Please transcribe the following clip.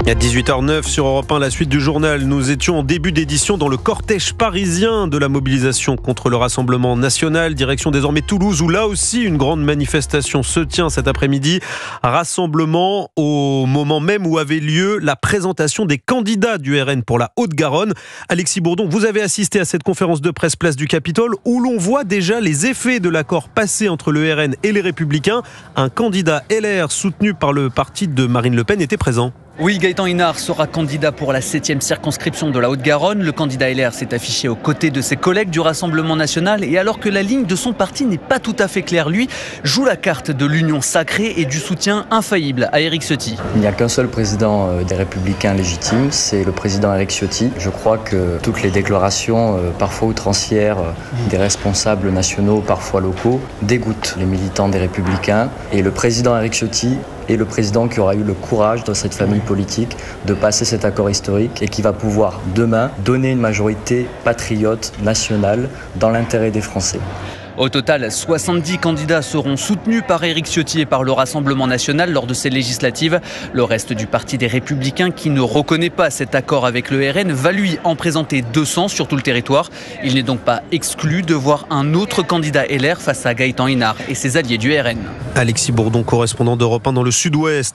À 18h09 sur Europe 1, la suite du journal. Nous étions en début d'édition dans le cortège parisien de la mobilisation contre le Rassemblement national. Direction désormais Toulouse, où là aussi une grande manifestation se tient cet après-midi. Rassemblement au moment même où avait lieu la présentation des candidats du RN pour la Haute-Garonne. Alexis Bourdon, vous avez assisté à cette conférence de presse place du Capitole où l'on voit déjà les effets de l'accord passé entre le RN et les Républicains. Un candidat LR soutenu par le parti de Marine Le Pen était présent. Oui, Gaëtan Inard sera candidat pour la 7e circonscription de la Haute-Garonne. Le candidat LR s'est affiché aux côtés de ses collègues du Rassemblement national. Et alors que la ligne de son parti n'est pas tout à fait claire, lui joue la carte de l'union sacrée et du soutien infaillible à Éric Ciotti. Il n'y a qu'un seul président des Républicains légitimes, c'est le président Éric Ciotti. Je crois que toutes les déclarations, parfois outrancières, des responsables nationaux, parfois locaux, dégoûtent les militants des Républicains. Et le président Éric Ciotti est le président qui aura eu le courage dans cette famille politique de passer cet accord historique et qui va pouvoir demain donner une majorité patriote nationale dans l'intérêt des Français. Au total, 70 candidats seront soutenus par Éric Ciotti et par le Rassemblement national lors de ces législatives. Le reste du parti des Républicains, qui ne reconnaît pas cet accord avec le RN, va lui en présenter 200 sur tout le territoire. Il n'est donc pas exclu de voir un autre candidat LR face à Gaëtan Inard et ses alliés du RN. Alexis Bourdon, correspondant d'Europe 1 dans le Sud-Ouest.